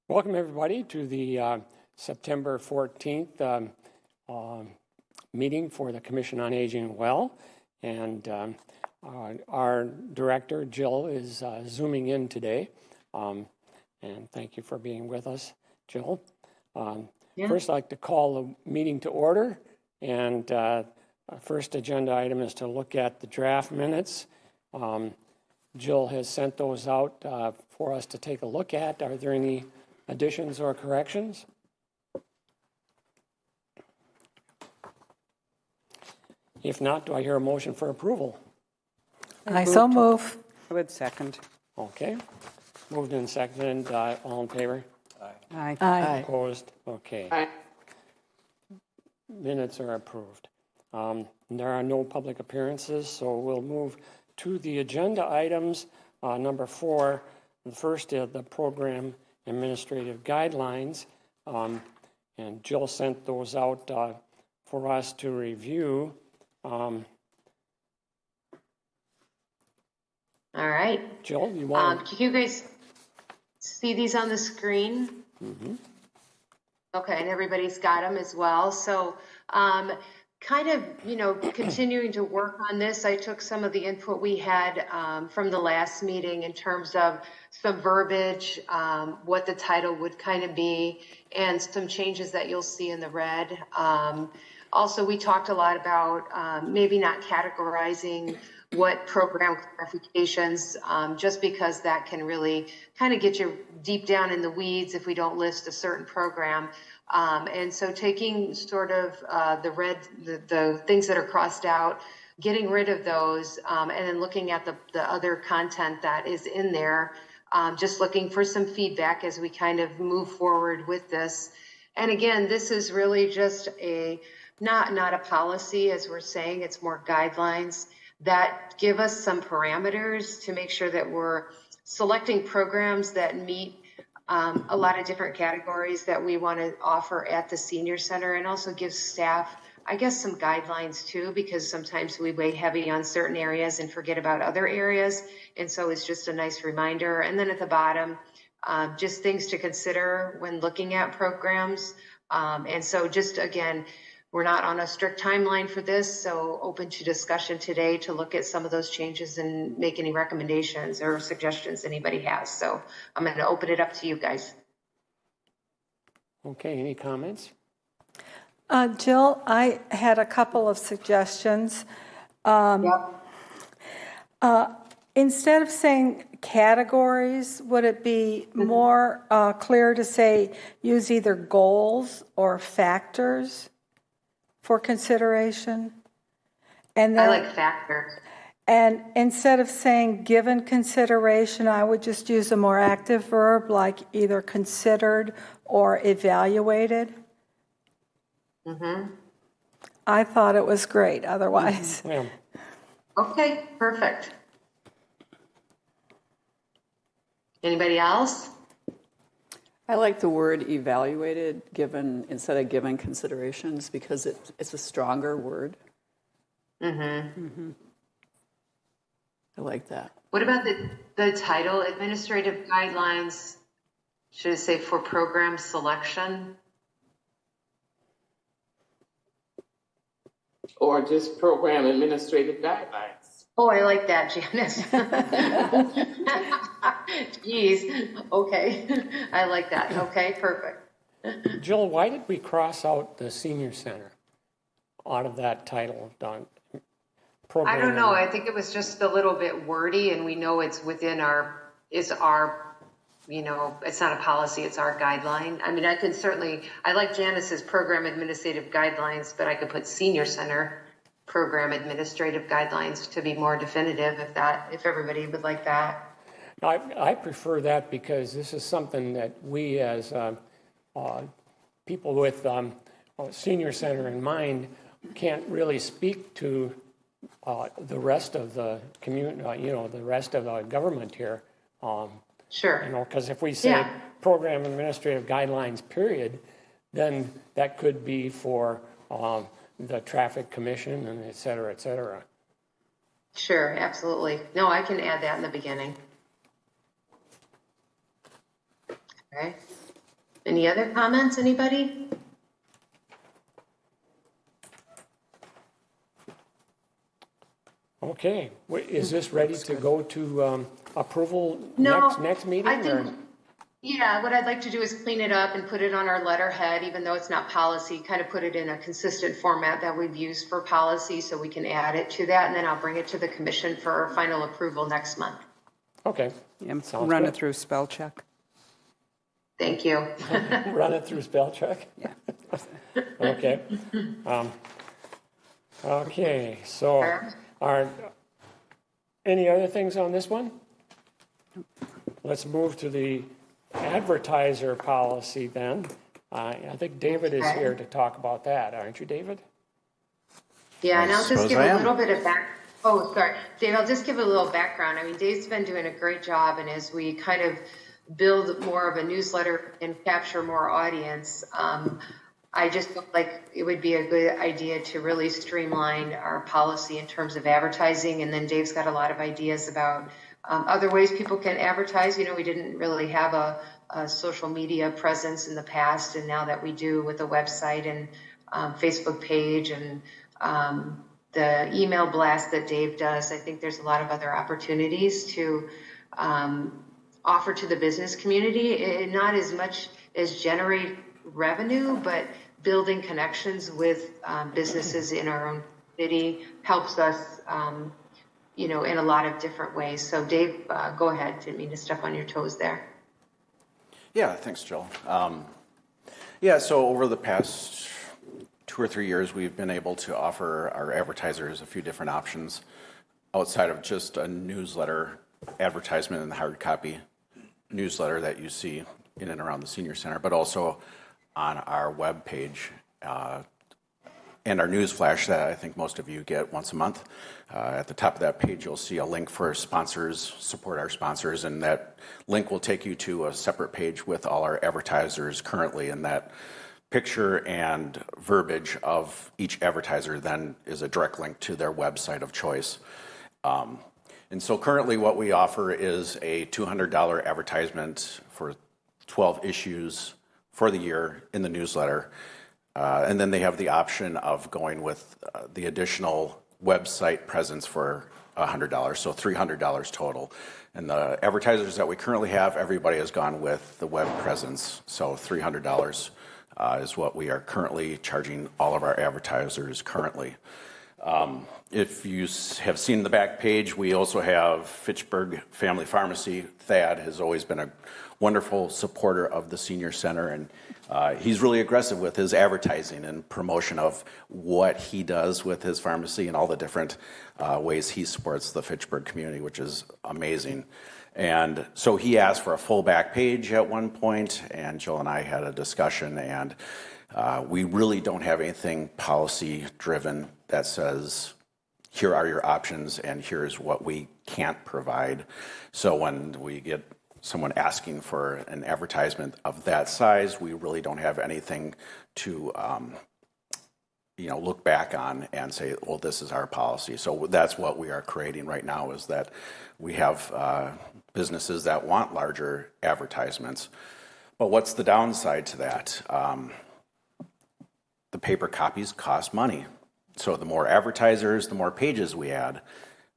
Welcome, everybody, to the September 14th meeting for the Commission on Aging Well. And our director, Jill, is Zooming in today. And thank you for being with us, Jill. First, I'd like to call the meeting to order. And first agenda item is to look at the draft minutes. Jill has sent those out for us to take a look at. Are there any additions or corrections? If not, do I hear a motion for approval? I so move. I would second. Okay. Moved and seconded. All in favor? Aye. Aye. Opposed? Okay. Aye. Minutes are approved. There are no public appearances, so we'll move to the agenda items. Number 4, the first is the program administrative guidelines. And Jill sent those out for us to review. All right. Jill, you want Can you guys see these on the screen? Mm-hmm. Okay, and everybody's got them as well. So kind of, continuing to work on this, I took some of the input we had from the last meeting in terms of some verbiage, what the title would kind of be, and some changes that you'll see in the red. Also, we talked a lot about maybe not categorizing what program clarifications, just because that can really kind of get you deep down in the weeds if we don't list a certain program. And so taking sort of the things that are crossed out, getting rid of those, and then looking at the other content that is in there, just looking for some feedback as we kind of move forward with this. And again, this is really just not a policy, as we're saying, it's more guidelines that give us some parameters to make sure that we're selecting programs that meet a lot of different categories that we want to offer at the senior center, and also give staff, I guess, some guidelines too, because sometimes we weigh heavy on certain areas and forget about other areas. And so it's just a nice reminder. And then at the bottom, just things to consider when looking at programs. And so just again, we're not on a strict timeline for this, so open to discussion today to look at some of those changes and make any recommendations or suggestions anybody has. So I'm going to open it up to you guys. Okay, any comments? Jill, I had a couple of suggestions. Instead of saying categories, would it be more clear to say use either goals or factors for consideration? And then, I like factors. And instead of saying given consideration, I would just use a more active verb like either considered or evaluated. Mm-hmm. I thought it was great otherwise. Yeah. Okay, perfect. Anybody else? I like the word evaluated instead of given considerations because it's a stronger word. Mm-hmm. I like that. What about the title, administrative guidelines? Should it say for program selection? Or just program administrative guidelines. Oh, I like that, Janice. Jeez. Okay. I like that. Okay, perfect. Jill, why did we cross out the senior center out of that title? I don't know. I think it was just a little bit wordy, and we know it's within it's not a policy, it's our guideline. I mean, I like Janice's program administrative guidelines, but I could put senior center program administrative guidelines to be more definitive if everybody would like that. I prefer that because this is something that we as people with senior center in mind can't really speak to the rest of the community, the rest of the government here. Sure. Because if we say program administrative guidelines, period, then that could be for the traffic commission and et cetera, et cetera. Sure, absolutely. No, I can add that in the beginning. Okay. Any other comments, anybody? Okay, is this ready to go to approval No, next meeting? I think, yeah, what I'd like to do is clean it up and put it on our letterhead, even though it's not policy, kind of put it in a consistent format that we've used for policy so we can add it to that, and then I'll bring it to the commission for final approval next month. Okay, Yeah, sounds run good. it through spell check. Thank you. Run it through spell check? Yeah. Okay. Okay, so any other things on this one? Let's move to the advertiser policy then. I think David is here to talk about that, aren't you, David? Yeah, and I'll just give I a am. little bit of oh, sorry. Dave, I'll just give a little background. I mean, Dave's been doing a great job, and as we kind of build more of a newsletter and capture more audience, I just felt like it would be a good idea to really streamline our policy in terms of advertising. And then Dave's got a lot of ideas about other ways people can advertise. You know, we didn't really have a social media presence in the past, and now that we do with a website and Facebook page and the email blast that Dave does, I think there's a lot of other opportunities to offer to the business community, not as much as generate revenue, but building connections with businesses in our own city helps us, you know, in a lot of different ways. So Dave, go ahead. Didn't mean to step on your toes there. Yeah, thanks, Jill. Yeah, so over the past 2 or 3 years, we've been able to offer our advertisers a few different options outside of just a newsletter advertisement in the hard copy newsletter that you see in and around the senior center, but also on our web page and our news flash that I think most of you get once a month. At the top of that page, you'll see a link for sponsors, support our sponsors, and that link will take you to a separate page with all our advertisers currently, and that picture and verbiage of each advertiser then is a direct link to their website of choice. And so currently what we offer is a $200 advertisement for 12 issues for the year in the newsletter. And then they have the option of going with the additional website presence for $100, so $300 total. And the advertisers that we currently have, everybody has gone with the web presence, so $300 is what we are currently charging all of our advertisers currently. If you have seen the back page, we also have Fitchburg Family Pharmacy. Thad has always been a wonderful supporter of the senior center, and he's really aggressive with his advertising and promotion of what he does with his pharmacy and all the different ways he supports the Fitchburg community, which is amazing. And so he asked for a full back page at one point, and Jill and I had a discussion, and we really don't have anything policy driven that says, here are your options and here's what we can't provide. So when we get someone asking for an advertisement of that size, we really don't have anything to look back on and say, well, this is our policy. So that's what we are creating right now, is that we have businesses that want larger advertisements. But what's the downside to that? The paper copies cost money. So the more advertisers, the more pages we add.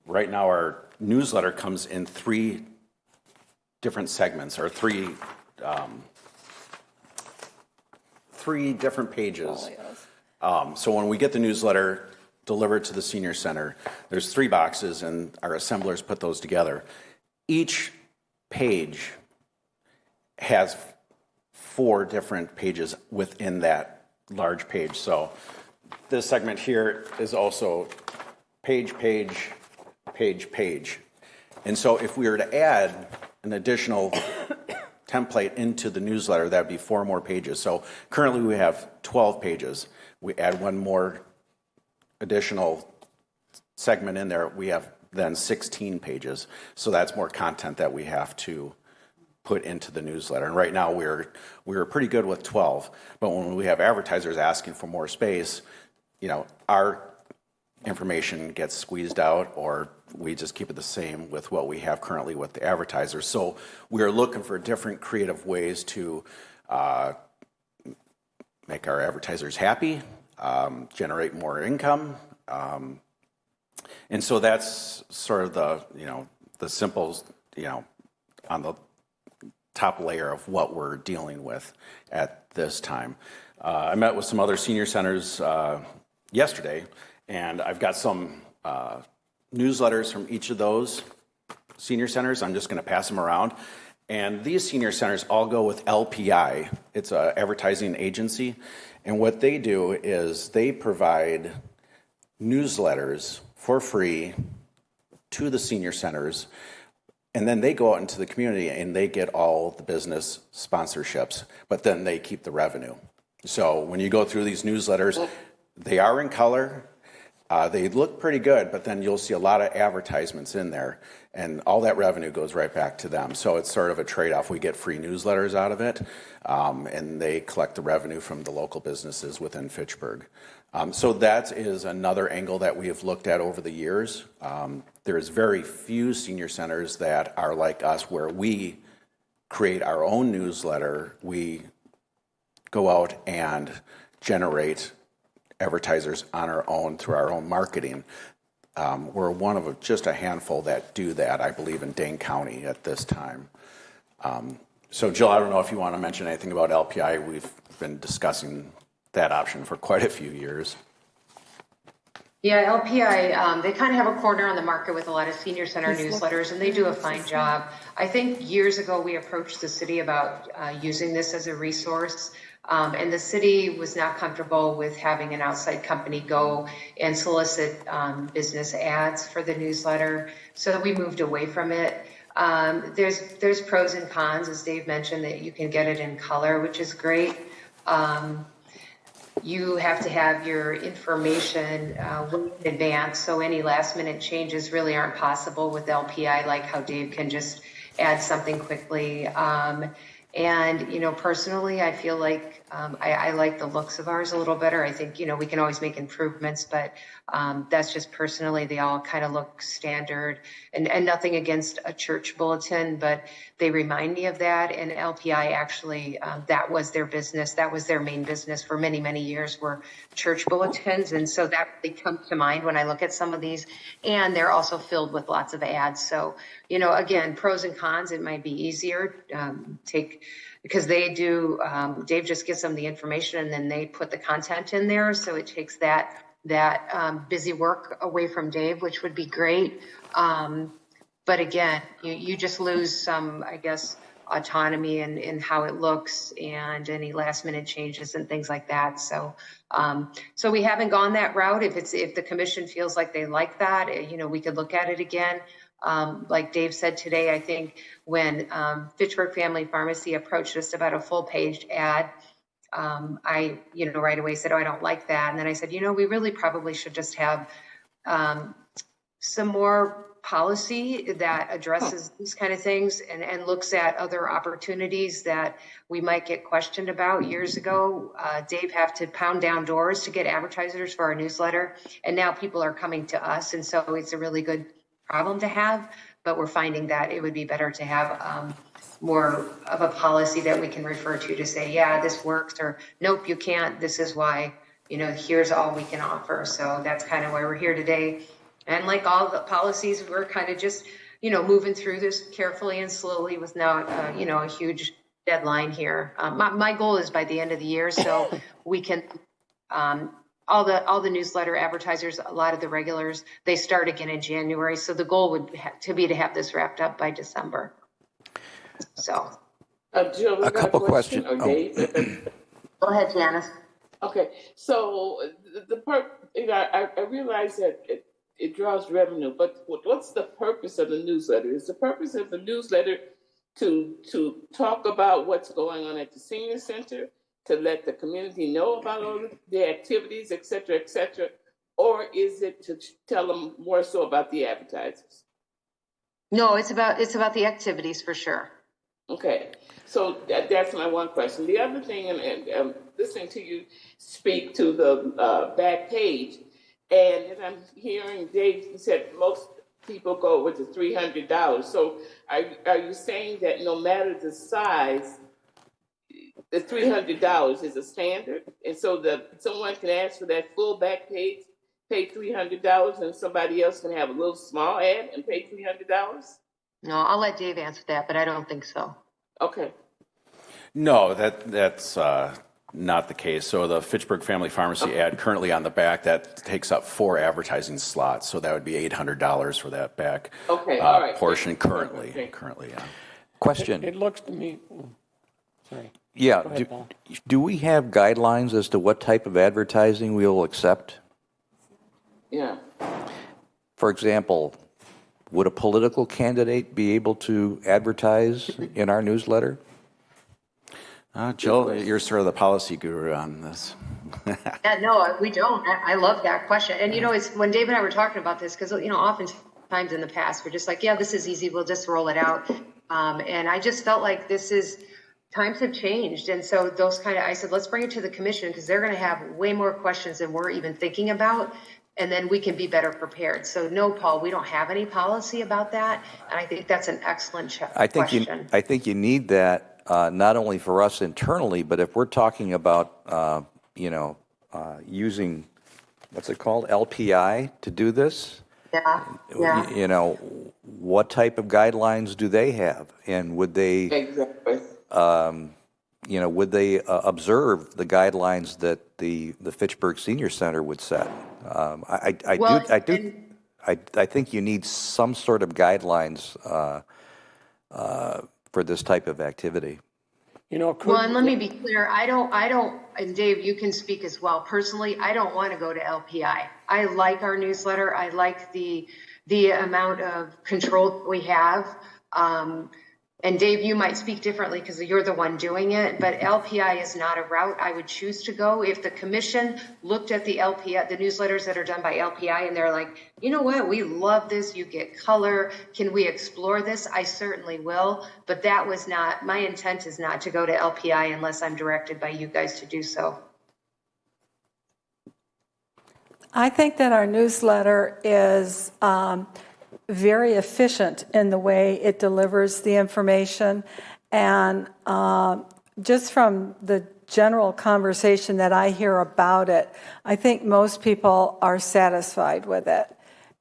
Right now our newsletter comes in 3 different segments, or three different pages. So when we get the newsletter delivered to the senior center, there's 3 boxes, and our assemblers put those together. Each page has 4 different pages within that large page. So this segment here is also page. And so if we were to add an additional template into the newsletter, that would be 4 more pages. So currently we have 12 pages. We add 1 more additional segment in there, we have then 16 pages. So that's more content that we have to put into the newsletter. And right now we're pretty good with 12. But when we have advertisers asking for more space, our information gets squeezed out, or we just keep it the same with what we have currently with the advertisers. So we're looking for different creative ways to make our advertisers happy, generate more income. And so that's sort of the simple, on the top layer of what we're dealing with at this time. I met with some other senior centers yesterday, and I've got some newsletters from each of those senior centers. I'm just going to pass them around. And these senior centers all go with LPI. It's an advertising agency. And what they do is they provide newsletters for free to the senior centers. And then they go out into the community and they get all the business sponsorships, but then they keep the revenue. So when you go through these newsletters, they are in color. They look pretty good, but then you'll see a lot of advertisements in there, and all that revenue goes right back to them. So it's sort of a trade-off. We get free newsletters out of it, and they collect the revenue from the local businesses within Fitchburg. So that is another angle that we have looked at over the years. There's very few senior centers that are like us, where we create our own newsletter. We go out and generate advertisers on our own through our own marketing. We're one of just a handful that do that, I believe, in Dane County at this time. So Jill, I don't know if you want to mention anything about LPI. We've been discussing that option for quite a few years. Yeah, LPI, they kind of have a corner on the market with a lot of senior center newsletters, and they do a fine job. I think years ago we approached the city about using this as a resource. And the city was not comfortable with having an outside company go and solicit business ads for the newsletter, so we moved away from it. There's pros and cons, as Dave mentioned, that you can get it in color, which is great. You have to have your information way in advance, so any last minute changes really aren't possible with LPI, like how Dave can just add something quickly. And, personally, I feel like I like the looks of ours a little better. I think, we can always make improvements, but that's just personally, they all kind of look standard, and nothing against a church bulletin, but they remind me of that. And LPI actually, that was their business. That was their main business for many, many years, were church bulletins. And so that really comes to mind when I look at some of these, and they're also filled with lots of ads. So, again, pros and cons, it might be easier, because they do, Dave just gives them the information and then they put the content in there. So it takes that busy work away from Dave, which would be great. But again, you just lose some, I guess, autonomy in how it looks and any last minute changes and things like that. So, so we haven't gone that route. If the commission feels like they like that, we could look at it again. Like Dave said today, I think when Fitchburg Family Pharmacy approached us about a full page ad, I, right away said, oh, I don't like that. And then I said, we really probably should just have some more policy that addresses these kind of things and looks at other opportunities that we might get questioned about. Years ago, Dave had to pound down doors to get advertisers for our newsletter, and now people are coming to us. And so it's a really good problem to have, but we're finding that it would be better to have more of a policy that we can refer to say, yeah, this works, or nope, you can't, this is why, here's all we can offer. So that's kind of why we're here today. And like all the policies, we're kind of just, moving through this carefully and slowly with not, a huge deadline here. My goal is by the end of the year, so we can, all the newsletter advertisers, a lot of the regulars, they start again in January. So the goal would be to have this wrapped up by December. So, Jill, A couple questions. Or Dave? go ahead, Janice. Okay, so the part, I realize that it draws revenue, but what's the purpose of the newsletter? Is the purpose of the newsletter to talk about what's going on at the senior center, to let the community know about all the activities, et cetera, or is it to tell them more so about the advertisers? No, it's about the activities for sure. Okay, so that's my one question. The other thing, and listening to you speak to the back page, and as I'm hearing Dave, you said most people go with the $300. So are you saying that no matter the size, the $300 is a standard, and so that someone can ask for that full back page, pay $300, and somebody else can have a little small ad and pay $300? No, I'll let Dave answer that, but I don't think so. Okay. No, that's not the case. So the Fitchburg Family Pharmacy ad currently on the back, that takes up 4 advertising slots. So that would be $800 for that back Okay, all right. portion currently. Okay. Currently, yeah. Question. It looks to me, sorry. Yeah. Go ahead, Paul. Do we have guidelines as to what type of advertising we will accept? Yeah. For example, would a political candidate be able to advertise in our newsletter? Jill, you're sort of the policy guru on this. Yeah, no, we don't. I love that question. And, it's when Dave and I were talking about this, because, oftentimes in the past, we're just like, yeah, this is easy. We'll just roll it out. And I just felt like times have changed. And so I said, let's bring it to the commission because they're going to have way more questions than we're even thinking about. And then we can be better prepared. So no, Paul, we don't have any policy about that. And I think that's an excellent question. I think you need that not only for us internally, but if we're talking about, using, what's it called, LPI to do this? Yeah. What type of guidelines do they have? And would they... Exactly. Would they observe the guidelines that the Fitchburg Senior Center would set? I think you need some sort of guidelines for this type of activity. And let me be clear. I don't, and Dave, you can speak as well. Personally, I don't want to go to LPI. I like our newsletter. I like the amount of control we have. And Dave, you might speak differently because you're the one doing it, but LPI is not a route I would choose to go. If the commission looked at the LPI, the newsletters that are done by LPI, and they're like, you know what, we love this, you get color, can we explore this? I certainly will, but that was not, my intent is not to go to LPI unless I'm directed by you guys to do so. I think that our newsletter is very efficient in the way it delivers the information. And just from the general conversation that I hear about it, I think most people are satisfied with it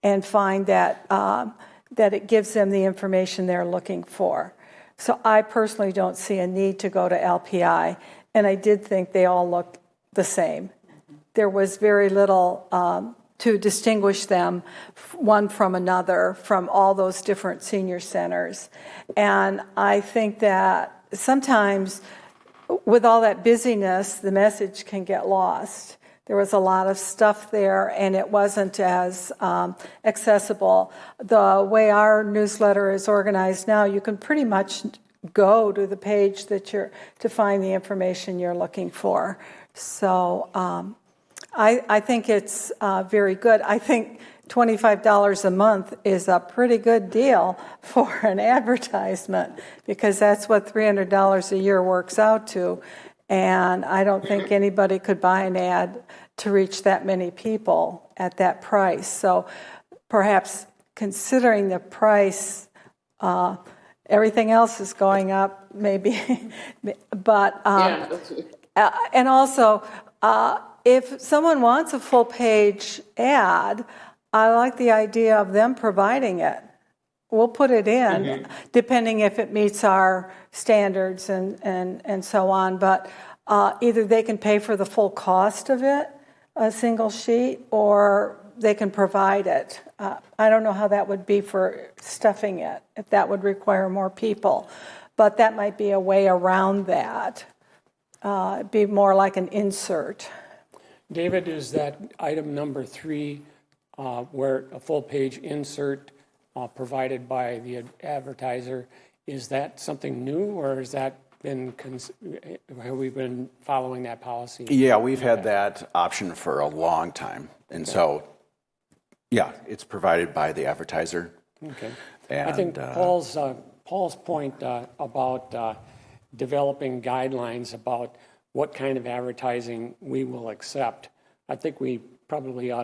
and find that it gives them the information they're looking for. So I personally don't see a need to go to LPI, and I did think they all looked the same. There was very little to distinguish them one from another from all those different senior centers. And I think that sometimes with all that busyness, the message can get lost. There was a lot of stuff there, and it wasn't as accessible. The way our newsletter is organized now, you can pretty much go to the page to find the information you're looking for. So I think it's very good. I think $25 a month is a pretty good deal for an advertisement because that's what $300 a year works out to. And I don't think anybody could buy an ad to reach that many people at that price. So perhaps considering the price, everything else is going up maybe. But and also, if someone wants a full-page ad, I like the idea of them providing it. We'll put it in, depending if it meets our standards and so on. But either they can pay for the full cost of it, a single sheet, or they can provide it. I don't know how that would be for stuffing it, if that would require more people. But that might be a way around that. It'd be more like an insert. David, is that item number 3 where a full-page insert provided by the advertiser, is that something new, or has that been, have we been following that policy? Yeah, we've had that option for a long time. And so, yeah, it's provided by the advertiser. Okay. And, I think Paul's point about developing guidelines about what kind of advertising we will accept, I think we probably ought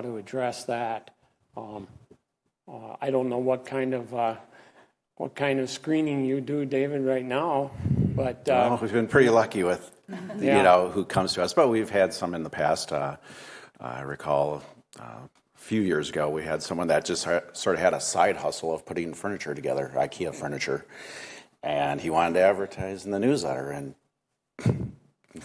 to address that. I don't know what kind of screening you do, David, right now. But Well, we've been pretty lucky with, Yeah. who comes to us, but we've had some in the past. I recall a few years ago, we had someone that just sort of had a side hustle of putting furniture together, IKEA furniture, and he wanted to advertise in the newsletter, and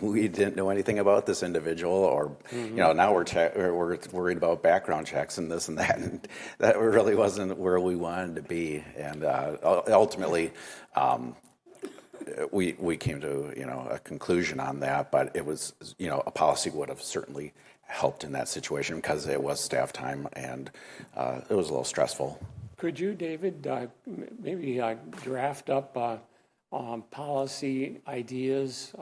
we didn't know anything about this individual, or now we're worried about background checks and this and that, and that really wasn't where we wanted to be, and ultimately. We came to a conclusion on that, but it was a policy would have certainly helped in that situation because it was staff time and it was a little stressful. could you, David, maybe draft up policy ideas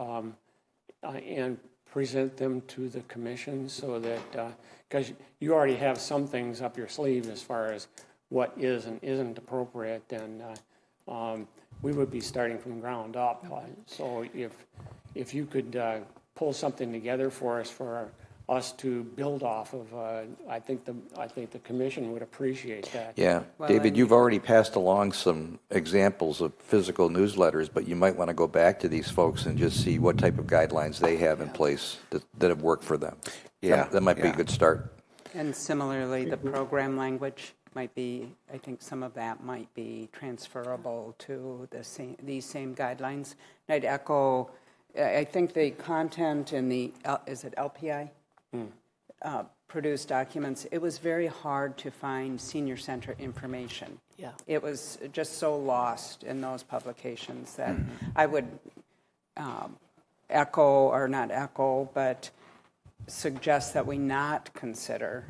and present them to the commission so that, because you already have some things up your sleeve as far as what is and isn't appropriate, and we would be starting from ground up. So if you could pull something together for us to build off of, I think the commission would appreciate that. Yeah, David, you've already passed along some examples of physical newsletters, but you might want to go back to these folks and just see what type of guidelines they have in place that have worked for them. Yeah, That might be a good start. And similarly, the program language might be, I think some of that might be transferable to these same guidelines. And I'd echo, I think the content in the, is it LPI? Produced documents, it was very hard to find senior center information. Yeah. It was just so lost in those publications that I would echo, or not echo, but suggest that we not consider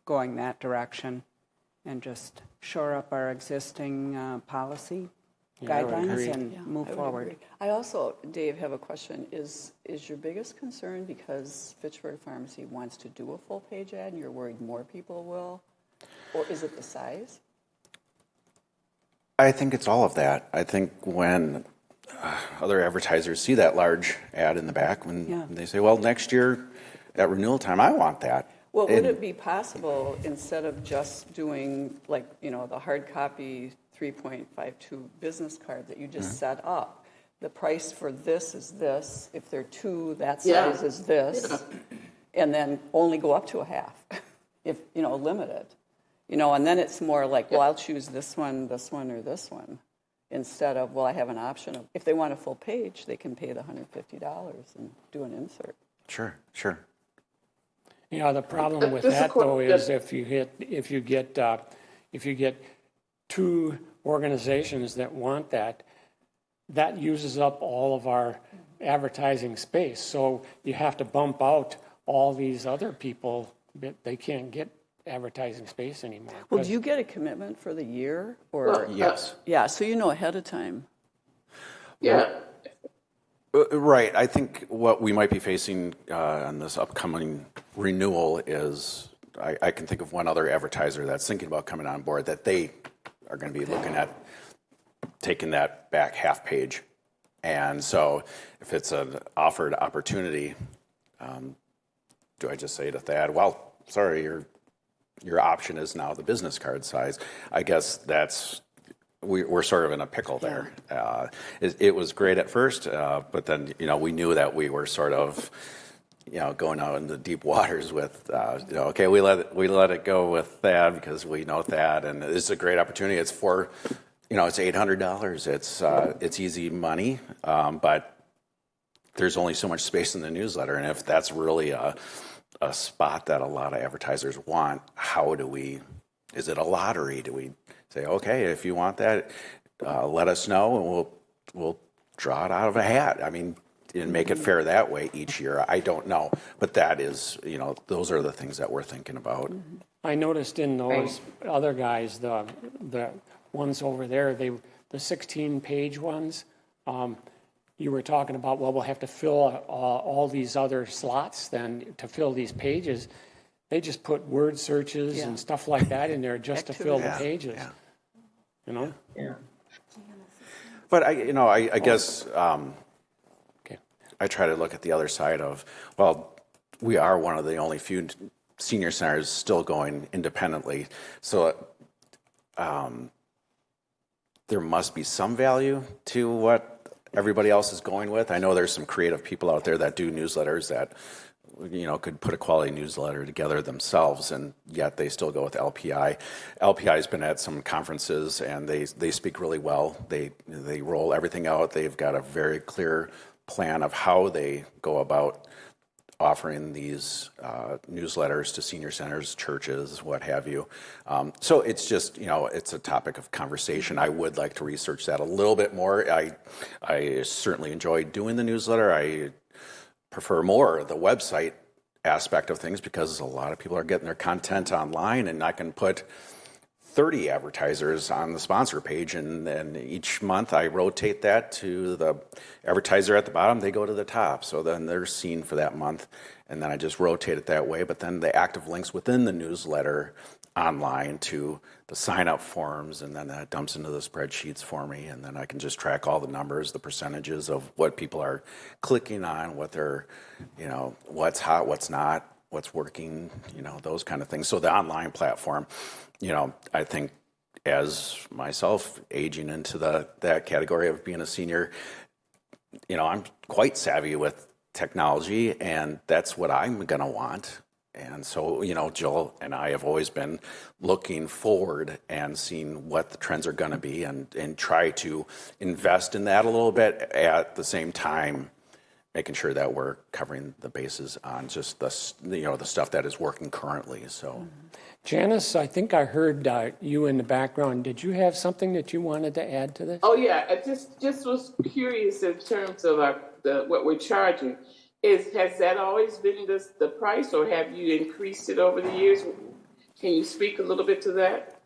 going that direction and just shore up our existing policy I would guidelines agree. and move I would forward. agree. I also, Dave, have a question. Is your biggest concern because Fitchburg Pharmacy wants to do a full page ad and you're worried more people will? Or is it the size? I think it's all of that. I think when other advertisers see that large ad in the back, when they say, well, next year at renewal time, I want that. Well, would it be possible, instead of just doing the hard copy 3.52 business card, that you just set up, the price for this is this, if they're two, that size is this, and then only go up to a half, if, limited. And then it's more like, well, I'll choose this one, or this one, instead of, well, I have an option of, if they want a full page, they can pay the $150 and do an insert. Sure. The problem with that though is if you get two organizations that want that uses up all of our advertising space. So you have to bump out all these other people that they can't get advertising space anymore. Well, do you get a commitment for the year, or Yes. Yeah, so ahead of time. Yeah. Right. I think what we might be facing on this upcoming renewal is I can think of one other advertiser that's thinking about coming on board that they are going to be looking at taking that back half page. And so if it's an offered opportunity, do I just say to Thad, well, sorry, your option is now the business card size? I guess we're sort of in a pickle there. It was great at first, but then, we knew that we were sort of, going out in the deep waters with, okay, we let it go with Thad because we know Thad, and it's a great opportunity. It's it's $800. It's easy money, but there's only so much space in the newsletter, and if that's really a spot that a lot of advertisers want, is it a lottery? Do we say, okay, if you want that, let us know, and we'll draw it out of a hat? I mean, and make it fair that way each year. I don't know, but that is, those are the things that we're thinking about. I noticed in those other guys, the ones over there, the 16-page ones, you were talking about, well, we'll have to fill all these other slots then to fill these pages. They just put word searches and stuff like that in there just to fill the pages. Yeah. But I guess I try to look at the other side of, well, we are one of the only few senior centers still going independently, so there must be some value to what everybody else is going with. I know there's some creative people out there that do newsletters that, could put a quality newsletter together themselves, and yet they still go with LPI. LPI has been at some conferences, and they speak really well. They roll everything out. They've got a very clear plan of how they go about offering these newsletters to senior centers, churches, what have you. So it's just, it's a topic of conversation. I would like to research that a little bit more. I certainly enjoy doing the newsletter. I prefer more the website aspect of things because a lot of people are getting their content online, and I can put 30 advertisers on the sponsor page, and each month I rotate that to the advertiser at the bottom. They go to the top, so then they're seen for that month, and then I just rotate it that way. But then the active links within the newsletter online to the sign-up forms, and then that dumps into the spreadsheets for me, and then I can just track all the numbers, the percentages of what people are clicking on, what they're, what's hot, what's not, what's working, those kind of things. So the online platform, I think as myself aging into that category of being a senior, I'm quite savvy with technology, and that's what I'm going to want. And so, Jill and I have always been looking forward and seeing what the trends are going to be, and try to invest in that a little bit at the same time, making sure that we're covering the bases on just the stuff that is working currently. So, Janice, I think I heard you in the background. Did you have something that you wanted to add to this? Oh yeah, I just was curious in terms of what we're charging. Has that always been the price, or have you increased it over the years? Can you speak a little bit to that?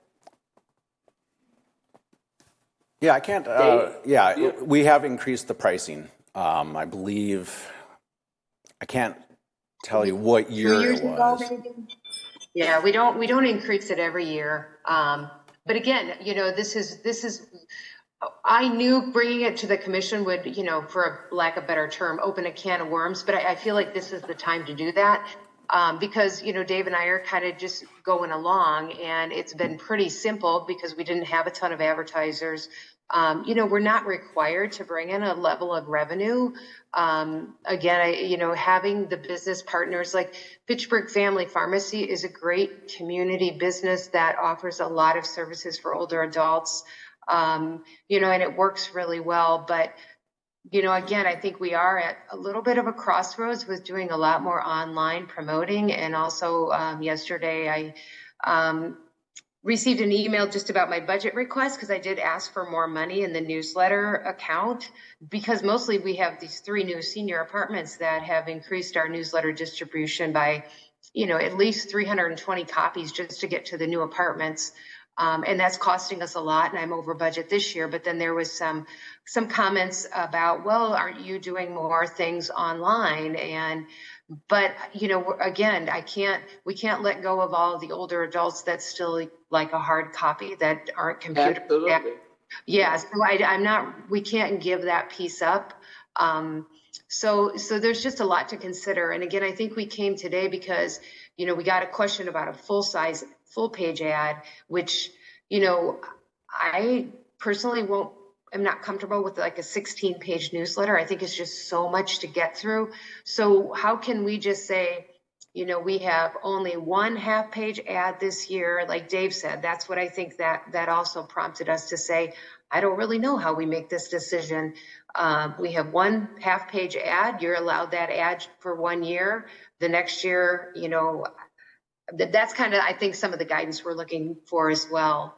Yeah, I can't. We have increased the pricing. I believe. I can't tell you what year it was. Yeah, we don't increase it every year. But again, this is. I knew bringing it to the commission would, for a lack of a better term, open a can of worms. But I feel like this is the time to do that because, Dave and I are kind of just going along, and it's been pretty simple because we didn't have a ton of advertisers. We're not required to bring in a level of revenue. Again, having the business partners like Fitchburg Family Pharmacy is a great community business that offers a lot of services for older adults. And it works really well. But, again, I think we are at a little bit of a crossroads with doing a lot more online promoting. And also yesterday I received an email just about my budget request because I did ask for more money in the newsletter account because mostly we have these 3 new senior apartments that have increased our newsletter distribution by, at least 320 copies just to get to the new apartments. And that's costing us a lot, and I'm over budget this year. But then there was some comments about, well, aren't you doing more things online? But again, we can't let go of all of the older adults that still like a hard copy that aren't computer. Absolutely. Yeah, so we can't give that piece up. So there's just a lot to consider. And again, I think we came today because, we got a question about a full page ad, which, I personally am not comfortable with like a 16-page newsletter. I think it's just so much to get through. So how can we just say, we have only 1 half-page ad this year, like Dave said. That's what I think that also prompted us to say, I don't really know how we make this decision. We have 1 half-page ad. You're allowed that ad for 1 year. The next year, that's kind of, I think, some of the guidance we're looking for as well.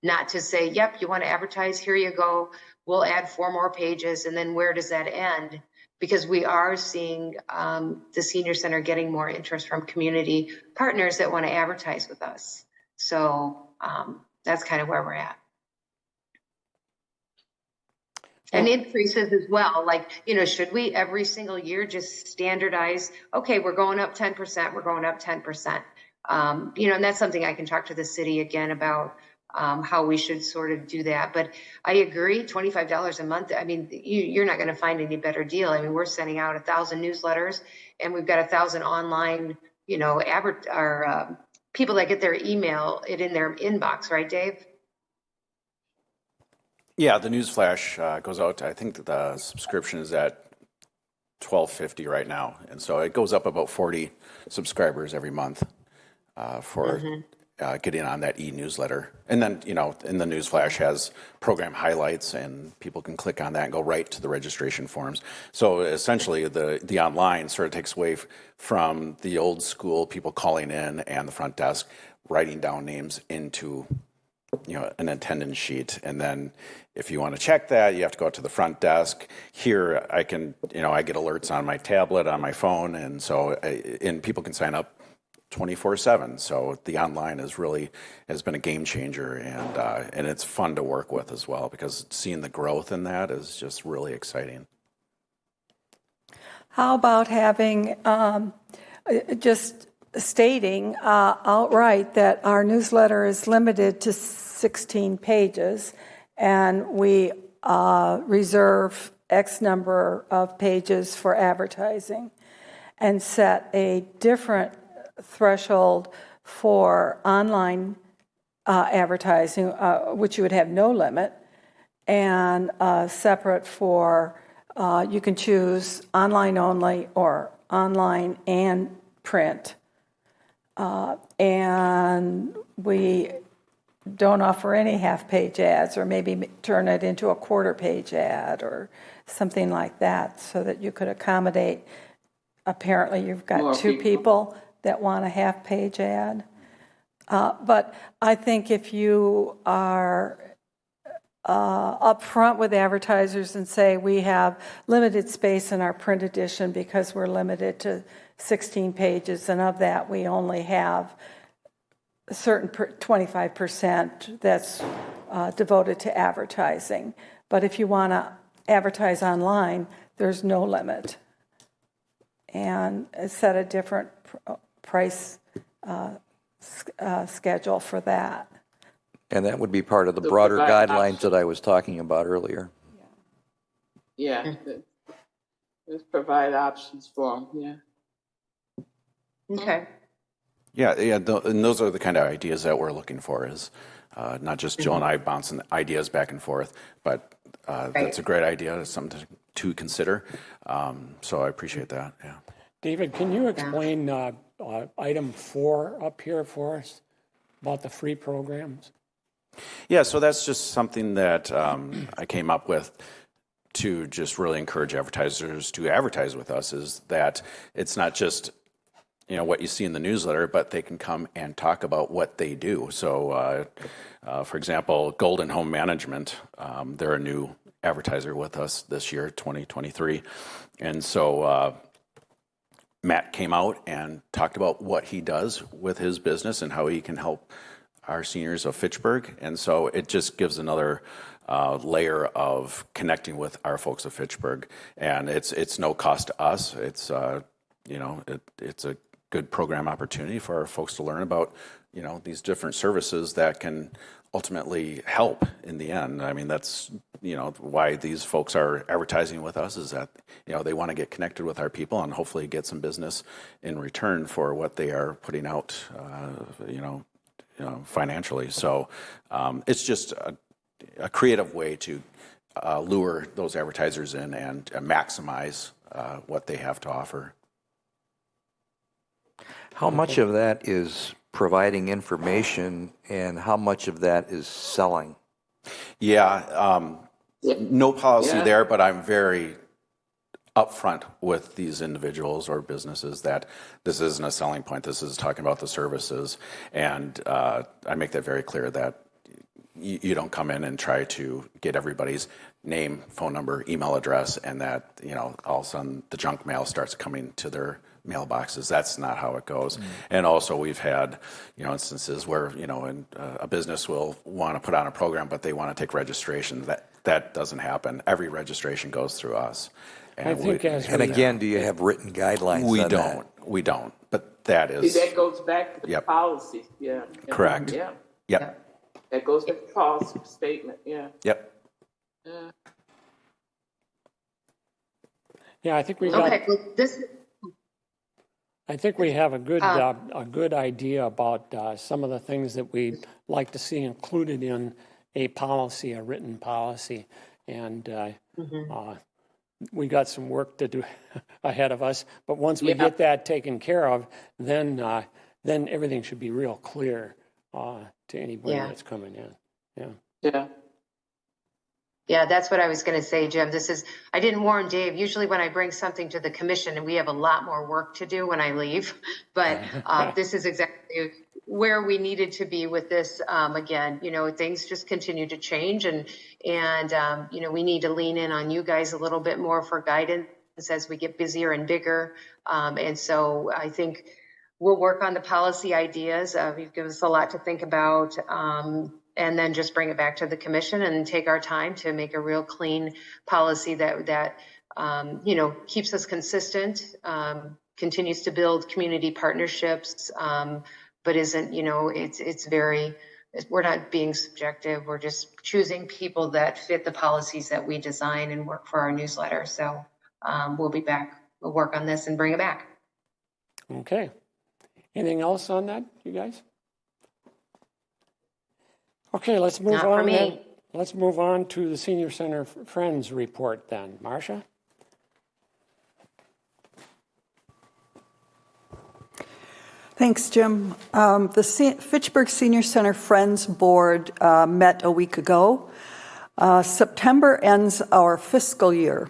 Not to say, yep, you want to advertise, here you go. We'll add 4 more pages. And then where does that end? Because we are seeing the senior center getting more interest from community partners that want to advertise with us. So that's kind of where we're at. And increases as well. Like, should we every single year just standardize, okay, we're going up 10%, we're going up 10%. And that's something I can talk to the city again about how we should sort of do that. But I agree, $25 a month. I mean, you're not going to find any better deal. I mean, we're sending out 1,000 newsletters, and we've got 1,000 online, people that get their email in their inbox, right, Dave? Yeah, the news flash goes out. I think that the subscription is at $12.50 right now, and so it goes up about 40 subscribers every month for getting on that e-newsletter. And then, in the news flash has program highlights, and people can click on that and go right to the registration forms. So essentially, the online sort of takes away from the old school people calling in and the front desk writing down names into an attendance sheet. And then if you want to check that, you have to go out to the front desk. Here, I can, I get alerts on my tablet, on my phone. And so, and people can sign up 24/7. So the online has been a game changer, and it's fun to work with as well, because seeing the growth in that is just really exciting. How about having, just stating outright that our newsletter is limited to 16 pages, and we reserve X number of pages for advertising, and set a different threshold for online advertising, which you would have no limit, and separate for, you can choose online only or online and print. And we don't offer any half-page ads, or maybe turn it into a quarter-page ad or something like that, so that you could accommodate. Apparently, you've got More two people that want a half-page ad. But I think if you are upfront with advertisers and say, we have limited space in our print edition because we're limited to 16 pages, and of that we only have a certain 25% that's devoted to advertising. But if you want to advertise online, there's no limit. And set a different price schedule for that. And that would be part of the So broader provide guidelines options. that I was talking about earlier. Yeah. Just provide options for them, yeah. Okay. Yeah, and those are the kind of ideas that we're looking for, is not just Jill and I bouncing ideas back and forth, but that's a great idea. It's something to consider. So I appreciate that, yeah. David, can you explain item 4 up here for us about the free programs? Yeah, so that's just something that I came up with to just really encourage advertisers to advertise with us, is that it's not just what you see in the newsletter, but they can come and talk about what they do. So, for example, Golden Home Management, they're a new advertiser with us this year, 2023. And so Matt came out and talked about what he does with his business and how he can help our seniors of Fitchburg. And so it just gives another layer of connecting with our folks of Fitchburg. And it's no cost to us. It's it's a good program opportunity for our folks to learn about these different services that can ultimately help in the end. I mean, that's why these folks are advertising with us, is that they want to get connected with our people and hopefully get some business in return for what they are putting out financially. So it's just a creative way to lure those advertisers in and maximize what they have to offer. How much of that is providing information, and how much of that is selling? Yeah, no policy there, but I'm very upfront with these individuals or businesses that this isn't a selling point. This is talking about the services, and I make that very clear that you don't come in and try to get everybody's name, phone number, email address, and that all of a sudden the junk mail starts coming to their mailboxes. That's not how it goes. And also we've had instances where a business will want to put on a program, but they want to take registration. That doesn't happen. Every registration goes through us. And I think And again, do you have written guidelines we on that? don't. We don't. But that is See, that goes back to the Yep. policy, yeah. Correct. Yeah, Yep. that goes back to the policy statement, yeah. Yep. Yeah. Yeah, I think we got. Okay, well, this, I think we have a good idea about some of the things that we'd like to see included in a policy, a written policy. And we got some work to do ahead of us. But once we get that taken care of, then everything should be real clear to anybody that's coming in. Yeah. Yeah, that's what I was going to say, Jim. I didn't warn Dave. Usually when I bring something to the commission, and we have a lot more work to do when I leave, but this is exactly where we needed to be with this. Again, things just continue to change, and we need to lean in on you guys a little bit more for guidance as we get busier and bigger. And so I think we'll work on the policy ideas. You've given us a lot to think about. And then just bring it back to the commission and take our time to make a real clean policy that keeps us consistent, continues to build community partnerships, but isn't, we're not being subjective. We're just choosing people that fit the policies that we design and work for our newsletter. So we'll be back. We'll work on this and bring it back. Okay. Anything else on that, you guys? Okay, let's move Not for on. me. Then. Let's move on to the Senior Center Friends report then. Marcia? Thanks, Jim. The Fitchburg Senior Center Friends Board met a week ago. September ends our fiscal year.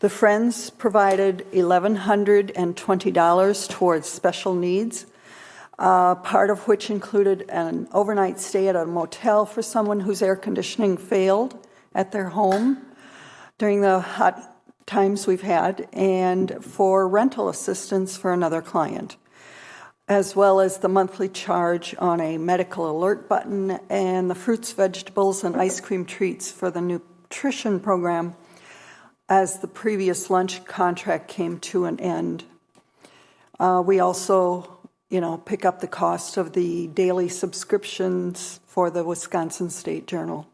The Friends provided $1,120 towards special needs, part of which included an overnight stay at a motel for someone whose air conditioning failed at their home during the hot times we've had, and for rental assistance for another client, as well as the monthly charge on a medical alert button and the fruits, vegetables, and ice cream treats for the nutrition program as the previous lunch contract came to an end. We also pick up the cost of the daily subscriptions for the Wisconsin State Journal.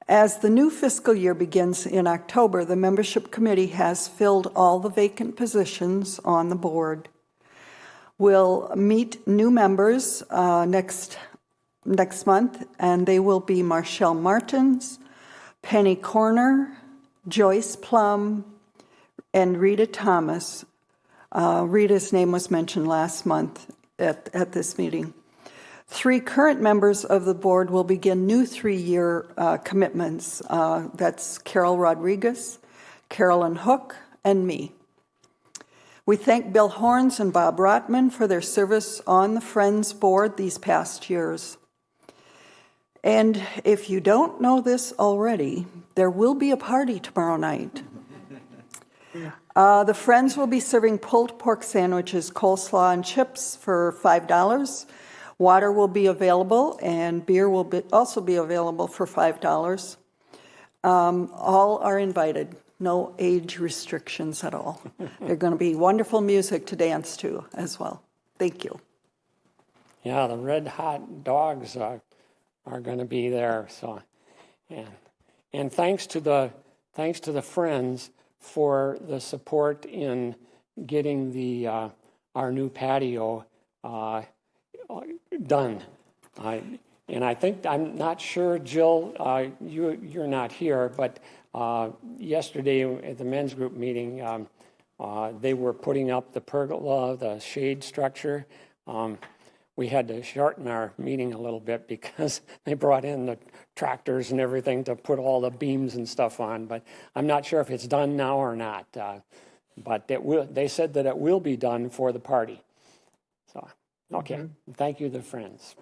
As the new fiscal year begins in October, the membership committee has filled all the vacant positions on the board. We'll meet new members next month, and they will be Marshall Martins, Penny Corner, Joyce Plum, and Rita Thomas. Rita's name was mentioned last month at this meeting. 3 current members of the board will begin new 3-year commitments. That's Carol Rodriguez, Carolyn Hook, and me. We thank Bill Horns and Bob Rotman for their service on the Friends Board these past years. And if you don't know this already, there will be a party tomorrow night. The Friends will be serving pulled pork sandwiches, coleslaw, and chips for $5. Water will be available, and beer will also be available for $5. All are invited. No age restrictions at all. There's going to be wonderful music to dance to as well. Thank you. Yeah, the Red Hot Dogs are going to be there. So, and thanks to the Friends for the support in getting the our new patio done. And I think, I'm not sure, Jill, you're not here, but yesterday at the men's group meeting, they were putting up the pergola, the shade structure. We had to shorten our meeting a little bit because they brought in the tractors and everything to put all the beams and stuff on. But I'm not sure if it's done now or not. But they said that it will be done for the party. So, okay. Thank you, the Friends.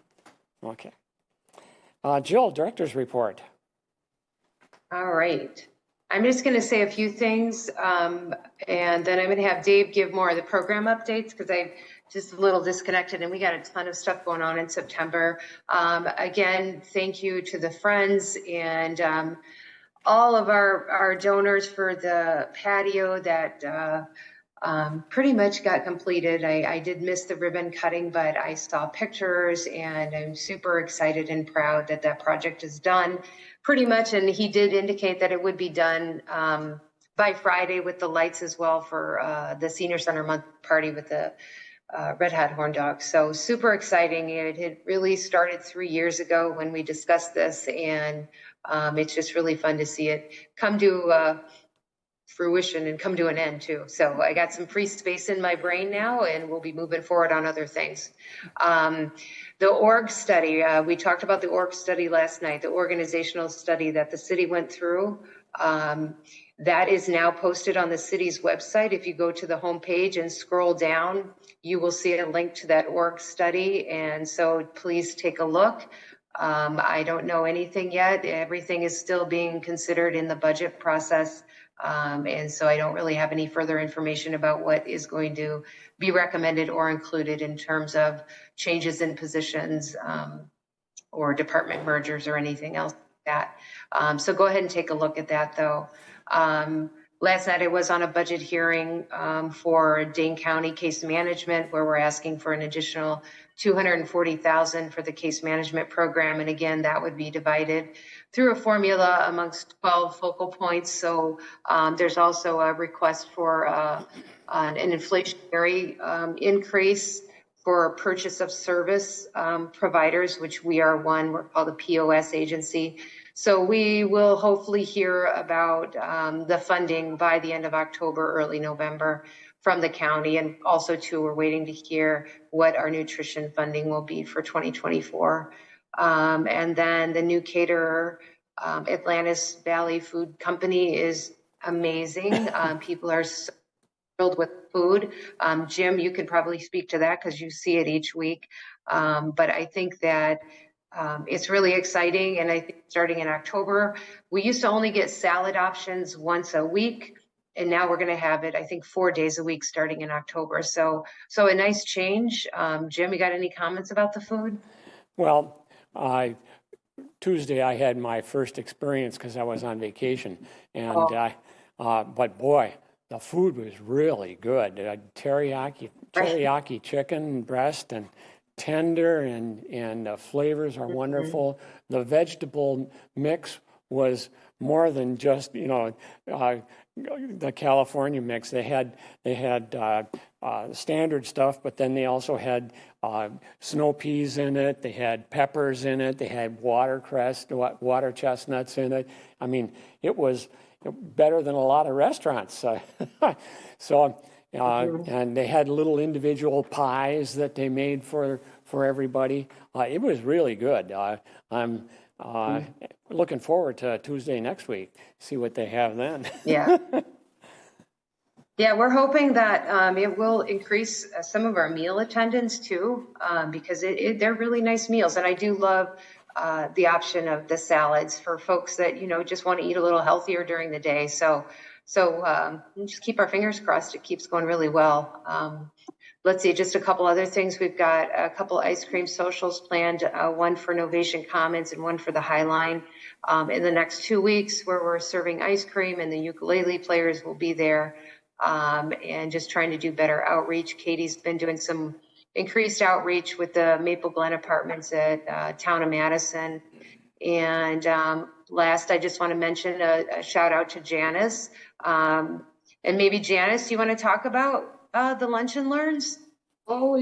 Okay. Jill, director's report. All right. I'm just going to say a few things, and then I'm going to have Dave give more of the program updates because I'm just a little disconnected, and we got a ton of stuff going on in September. Again, thank you to the Friends and all of our donors for the patio that pretty much got completed. I did miss the ribbon cutting, but I saw pictures, and I'm super excited and proud that that project is done pretty much. And he did indicate that it would be done by Friday with the lights as well for the Senior Center month party with the Red Hot Horn Dog. So super exciting. It had really started 3 years ago when we discussed this, and it's just really fun to see it come to fruition and come to an end too. So I got some free space in my brain now, and we'll be moving forward on other things. The org study, we talked about the org study last night, the organizational study that the city went through. That is now posted on the city's website. If you go to the homepage and scroll down, you will see a link to that org study. And so please take a look. I don't know anything yet. Everything is still being considered in the budget process. And so I don't really have any further information about what is going to be recommended or included in terms of changes in positions or department mergers or anything else like that. So go ahead and take a look at that, though. Last night I was on a budget hearing for Dane County Case Management, where we're asking for an additional $240,000 for the case management program. And again, that would be divided through a formula amongst 12 focal points. So there's also a request for an inflationary increase for purchase of service providers, which we are one. We're called the POS agency. So we will hopefully hear about the funding by the end of October, early November from the county. And also, too, we're waiting to hear what our nutrition funding will be for 2024. And then the new caterer, Atlantis Valley Food Company, is amazing. People are so thrilled with food. Jim, you can probably speak to that because you see it each week. But I think that it's really exciting. And I think starting in October, we used to only get salad options once a week. And now we're going to have it, I think, 4 days a week starting in October. So a nice change. Jim, you got any comments about the food? Well, Tuesday I had my first experience because I was on vacation. And but boy, the food was really good. Teriyaki chicken breast and tender, and the flavors are wonderful. The vegetable mix was more than just the California mix. They had standard stuff, but then they also had snow peas in it. They had peppers in it. They had water chestnuts in it. I mean, it was better than a lot of restaurants. And they had little individual pies that they made for everybody. It was really good. I'm looking forward to Tuesday next week, see what they have then. Yeah. Yeah, we're hoping that it will increase some of our meal attendance too, because they're really nice meals. And I do love the option of the salads for folks that, just want to eat a little healthier during the day. So just keep our fingers crossed. It keeps going really well. Let's see, just a couple other things. We've got a couple ice cream socials planned, one for Novation Commons and one for the High Line in the next 2 weeks, where we're serving ice cream and the ukulele players will be there, and just trying to do better outreach. Katie's been doing some increased outreach with the Maple Glen Apartments at Town of Madison. And last, I just want to mention a shout out to Janice. And maybe Janice, you want to talk about the Lunch and Learns? Oh,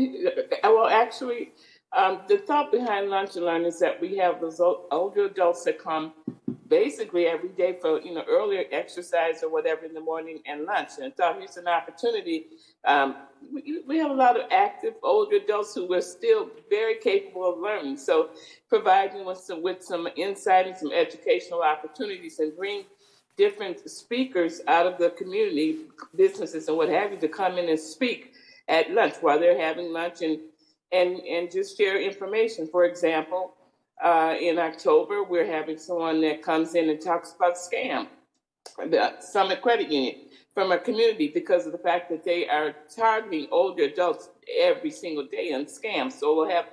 well, actually, the thought behind Lunch and Learn is that we have those older adults that come basically every day for earlier exercise or whatever in the morning and lunch. And I thought here's an opportunity. We have a lot of active older adults who are still very capable of learning. So providing with some insight and some educational opportunities, and bring different speakers out of the community, businesses and what have you, to come in and speak at lunch while they're having lunch, and just share information. For example, in October, we're having someone that comes in and talks about SCAM, the Summit Credit Union, from our community, because of the fact that they are targeting older adults every single day on scams. So we'll have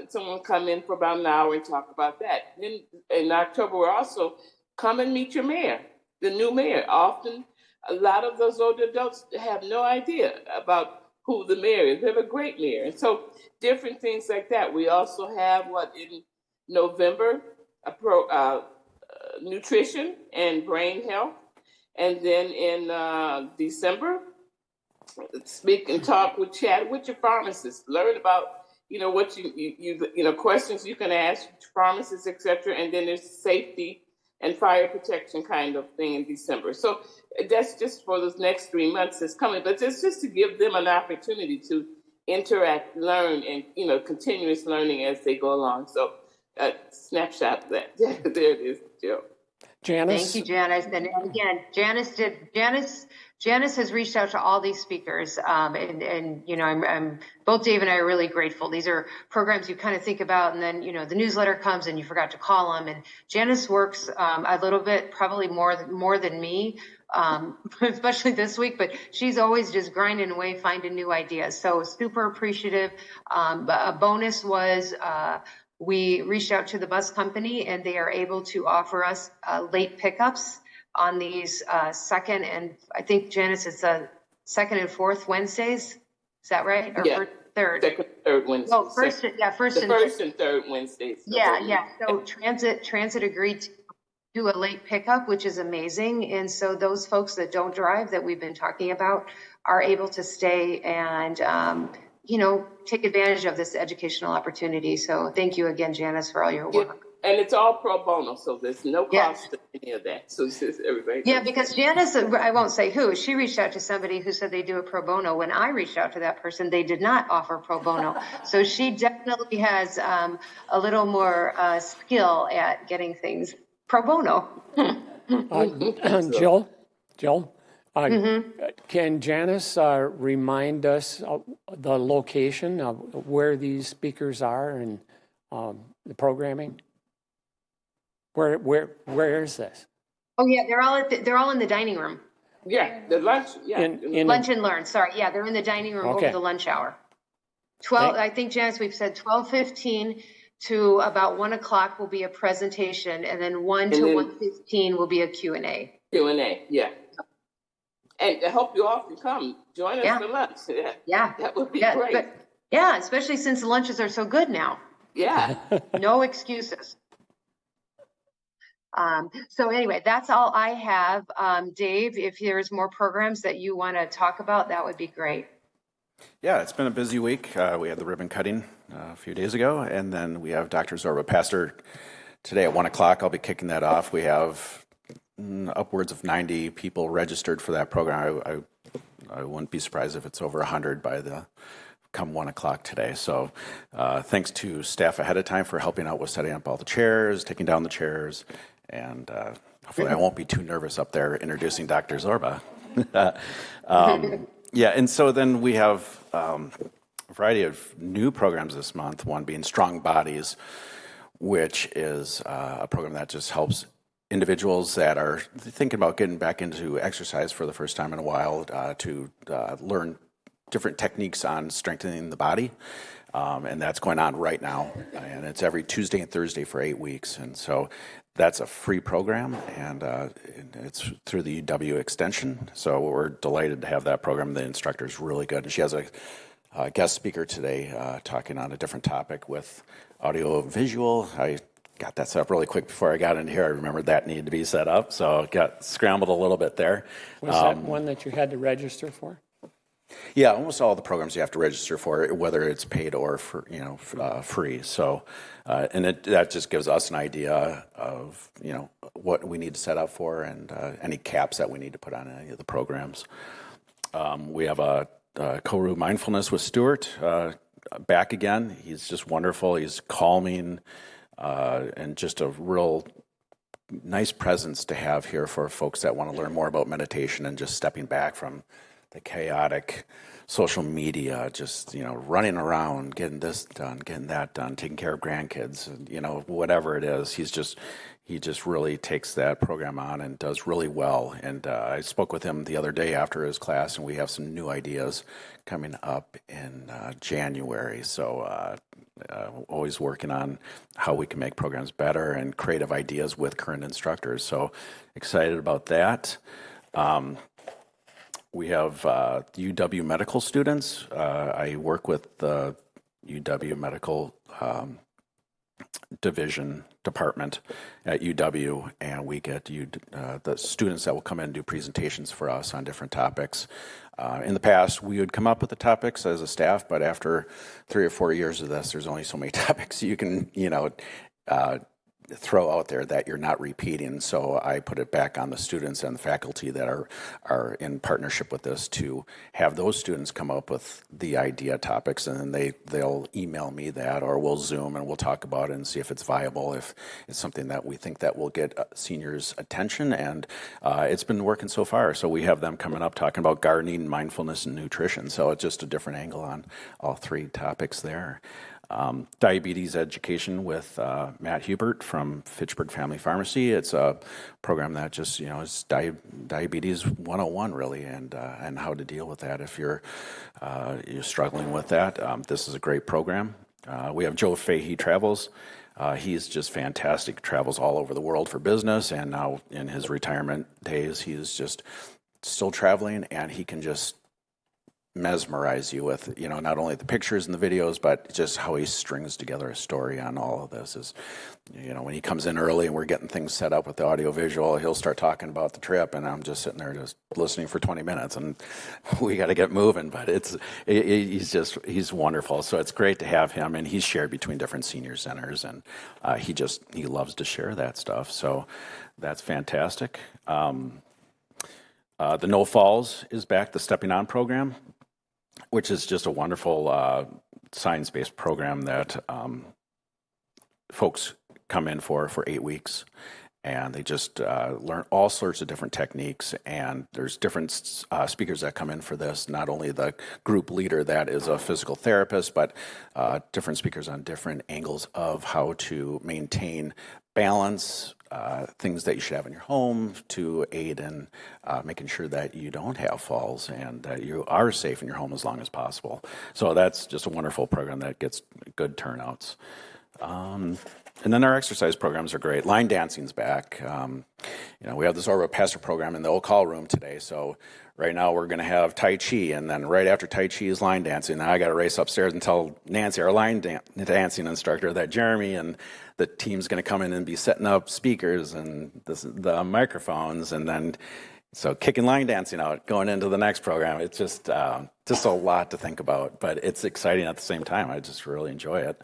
someone come in for about an hour and talk about that. Then in October, we're also come and meet your mayor, the new mayor. Often, a lot of those older adults have no idea about who the mayor is. They have a great mayor. And so different things like that. We also have in November, nutrition and brain health. And then in December, speak and talk with, chat with your pharmacist, learn about what you questions you can ask pharmacists, etc. And then there's safety and fire protection kind of thing in December. So that's just for those next 3 months that's coming, but it's just to give them an opportunity to interact, learn, and continuous learning as they go along. So snapshot of that. There it is, Jill. Janice? Thank you, Janice. And again, Janice has reached out to all these speakers, and I'm both Dave and I are really grateful. These are programs you kind of think about, and then the newsletter comes and you forgot to call them. And Janice works a little bit, probably more than me, especially this week. But she's always just grinding away, finding new ideas. So super appreciative. A bonus was. We reached out to the bus company and they are able to offer us late pickups on these second and I think Janice, it's second and fourth Wednesdays. Is that right? Or Yeah. third? Second, third Wednesday. Oh, first and third Wednesdays. Yeah. So transit agreed to do a late pickup, which is amazing. And so those folks that don't drive that we've been talking about are able to stay and take advantage of this educational opportunity. So thank you again, Janice, for all your work. Yeah. And it's all pro bono, so there's no cost to any of that. So it's just everybody. Yeah, because Janice, I won't say who, she reached out to somebody who said they do a pro bono. When I reached out to that person, they did not offer pro bono. So she definitely has a little more skill at getting things pro bono. Jill, can Janice remind us the location of where these speakers are and the programming? Where is this? Oh yeah, they're all in the dining room. Yeah, the lunch. Yeah, Lunch and learn. Sorry, yeah, they're in the dining room over the lunch hour. 12. I think Janice, we've said 12:15 to about 1 o'clock will be a presentation, and then 1 to 1:15 will be a Q&A. Q&A, yeah. And I hope you all can come join us for lunch. Yeah, that would be great. But, especially since the lunches are so good now. Yeah, no excuses. So anyway, that's all I have. Dave, if there's more programs that you want to talk about, that would be great. Yeah, it's been a busy week. We had the ribbon cutting a few days ago, and then we have Dr. Zorba Pastor today at 1 o'clock. I'll be kicking that off. We have upwards of 90 people registered for that program. I wouldn't be surprised if it's over 100 by come 1 o'clock today. So thanks to staff ahead of time for helping out with setting up all the chairs, taking down the chairs, and hopefully I won't be too nervous up there introducing Dr. Zorba. Yeah, and so then we have a variety of new programs this month, one being Strong Bodies, which is a program that just helps individuals that are thinking about getting back into exercise for the first time in a while to learn different techniques on strengthening the body. And that's going on right now. And it's every Tuesday and Thursday for 8 weeks. And so that's a free program, and it's through the UW Extension. So we're delighted to have that program. The instructor is really good. And she has a guest speaker today talking on a different topic with audio visual. I got that set up really quick before I got in here. I remembered that needed to be set up, so got scrambled a little bit there. Was that one that you had to register for? Yeah, almost all the programs you have to register for, whether it's paid or for free. So, and that just gives us an idea of what we need to set up for and any caps that we need to put on any of the programs. We have a Koru Mindfulness with Stuart back again. He's just wonderful. He's calming and just a real nice presence to have here for folks that want to learn more about meditation and just stepping back from the chaotic social media, just, running around, getting this done, getting that done, taking care of grandkids, whatever it is. He just really takes that program on and does really well. And I spoke with him the other day after his class, and we have some new ideas coming up in January. So always working on how we can make programs better and creative ideas with current instructors. So excited about that. We have UW medical students. I work with the UW medical department at UW, and we get the students that will come in and do presentations for us on different topics. In the past, we would come up with the topics as a staff, but after 3 or 4 years of this, there's only so many topics you can, throw out there that you're not repeating. So I put it back on the students and the faculty that are in partnership with this to have those students come up with the idea topics, and then they'll email me that, or we'll Zoom and we'll talk about it and see if it's viable, if it's something that we think that will get seniors' attention. And it's been working so far. So we have them coming up talking about gardening, mindfulness, and nutrition. So it's just a different angle on all 3 topics there. Diabetes education with Matt Hubert from Fitchburg Family Pharmacy. It's a program that just, is diabetes 101 really, and how to deal with that if you're struggling with that. This is a great program. We have Joe Fahey Travels. He's just fantastic, travels all over the world for business, and now in his retirement days, he's just still traveling, and he can just mesmerize you with, not only the pictures and the videos, but just how he strings together a story on all of this. Is, when he comes in early and we're getting things set up with the audio visual, he'll start talking about the trip, and I'm just sitting there just listening for 20 minutes, and we got to get moving. But he's wonderful. So it's great to have him, and he's shared between different senior centers, and he loves to share that stuff. So that's fantastic. The No Falls is back, the Stepping On program, which is just a wonderful science-based program that folks come in for 8 weeks, and they just learn all sorts of different techniques. And there's different speakers that come in for this, not only the group leader that is a physical therapist, but different speakers on different angles of how to maintain balance, things that you should have in your home to aid in making sure that you don't have falls and that you are safe in your home as long as possible. So that's just a wonderful program that gets good turnouts. And then our exercise programs are great. Line dancing's back. We have this Aura Pastor program in the old call room today. So right now we're going to have Tai Chi, and then right after Tai Chi is line dancing. Now I got to race upstairs and tell Nancy, our line dancing instructor, that Jeremy and the team's going to come in and be setting up speakers and the microphones, and then so kicking line dancing out, going into the next program. It's just a lot to think about, but it's exciting at the same time. I just really enjoy it.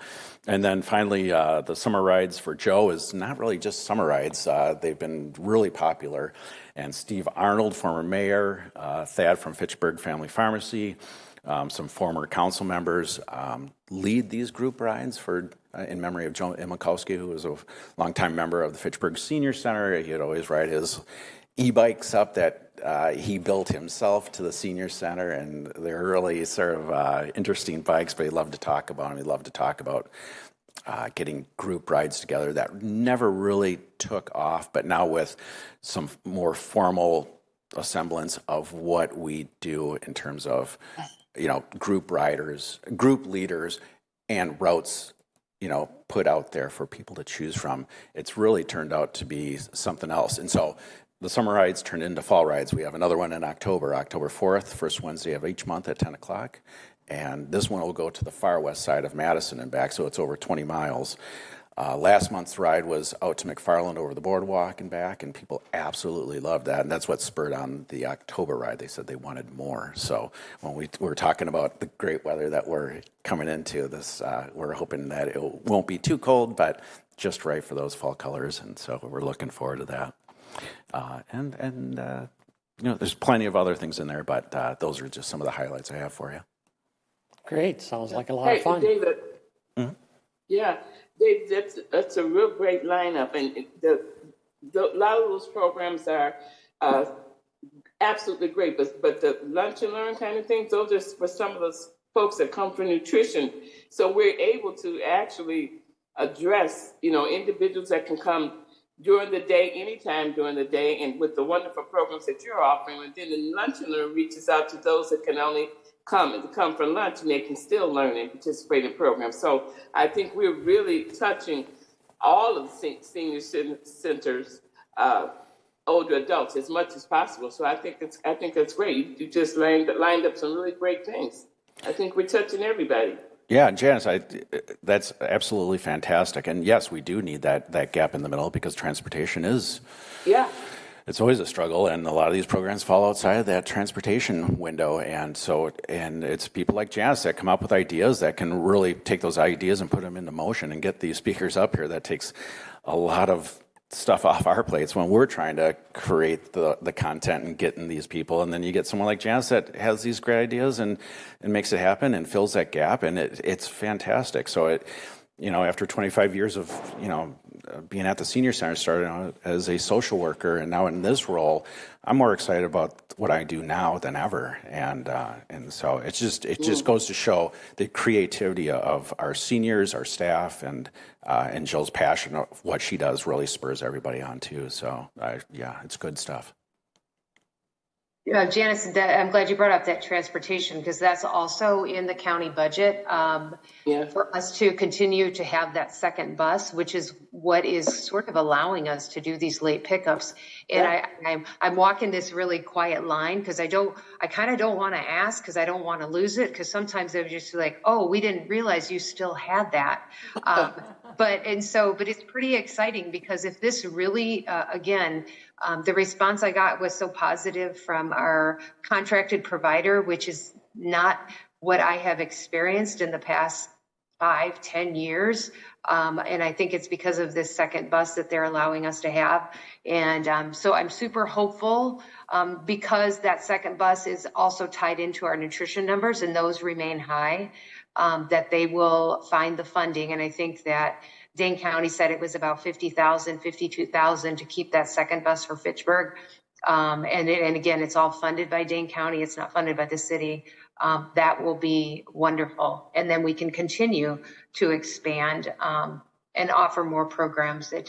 And then finally, the summer rides for Joe is not really just summer rides. They've been really popular. And Steve Arnold, former mayor, Thad from Fitchburg Family Pharmacy, some former council members lead these group rides in memory of Joe Imakowski, who was a longtime member of the Fitchburg Senior Center. He'd always ride his e-bikes up that he built himself to the senior center, and they're really sort of interesting bikes, but he loved to talk about them. He loved to talk about getting group rides together that never really took off, but now with some more formal semblance of what we do in terms of, group riders, group leaders, and routes, put out there for people to choose from. It's really turned out to be something else. And so the summer rides turned into fall rides. We have another one in October 4th, first Wednesday of each month at 10 o'clock. And this one will go to the far west side of Madison and back, so it's over 20 miles. Last month's ride was out to McFarland over the boardwalk and back, and people absolutely loved that. And that's what spurred on the October ride. They said they wanted more. So when we were talking about the great weather that we're coming into, this, we're hoping that it won't be too cold, but just right for those fall colors. And so we're looking forward to that. There's plenty of other things in there, but those are just some of the highlights I have for you. Great. Sounds like a lot of fun. David. Mm-hmm. Yeah, Dave, that's a real great lineup, and a lot of those programs are absolutely great. But the lunch and learn kind of things, those are for some of those folks that come from nutrition. So we're able to actually address, individuals that can come during the day, anytime during the day, and with the wonderful programs that you're offering. And then the lunch and learn reaches out to those that can only come for lunch, and they can still learn and participate in programs. So I think we're really touching all of the senior centers, older adults, as much as possible. So I think that's great. You just lined up some really great things. I think we're touching everybody. Yeah, Janice, that's absolutely fantastic. And yes, we do need that gap in the middle because transportation is, Yeah. it's always a struggle. And a lot of these programs fall outside of that transportation window. And it's people like Janice that come up with ideas that can really take those ideas and put them into motion and get these speakers up here. That takes a lot of stuff off our plates when we're trying to create the content and getting these people. And then you get someone like Janice that has these great ideas and makes it happen and fills that gap. And it's fantastic. So after 25 years of, being at the senior center, started out as a social worker and now in this role, I'm more excited about what I do now than ever. And so it just goes to show the creativity of our seniors, our staff, and Jill's passion of what she does really spurs everybody on too. So it's good stuff. Janice, I'm glad you brought up that transportation because that's also in the county budget for us to continue to have that second bus, which is what is sort of allowing us to do these late pickups. And I'm walking this really quiet line because I kind of don't want to ask because I don't want to lose it because sometimes they're just like, oh, we didn't realize you still had that. But it's pretty exciting because if this really, the response I got was so positive from our contracted provider, which is not what I have experienced in the past 5-10 years. And I think it's because of this second bus that they're allowing us to have. And so I'm super hopeful because that second bus is also tied into our nutrition numbers and those remain high, that they will find the funding. And I think that Dane County said it was about $50,000, $52,000 to keep that second bus for Fitchburg. And again, it's all funded by Dane County. It's not funded by the city. That will be wonderful. And then we can continue to expand and offer more programs at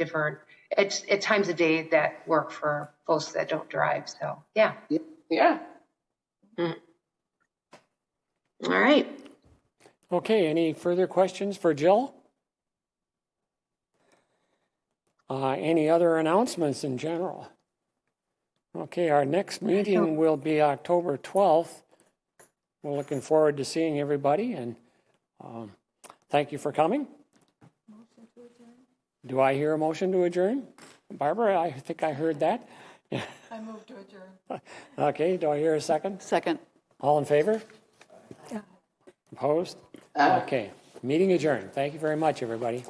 times of day that work for folks that don't drive. So, yeah. Yeah. All right. Okay, any further questions for Jill? Any other announcements in general? Okay, our next meeting will be October 12th. We're looking forward to seeing everybody, and thank you for coming. Do I hear a motion to adjourn? Barbara, I think I heard that. I move to adjourn. Okay, do I hear a second? Second. All in favor? Yeah. Opposed? Okay, meeting adjourned. Thank you very much, everybody.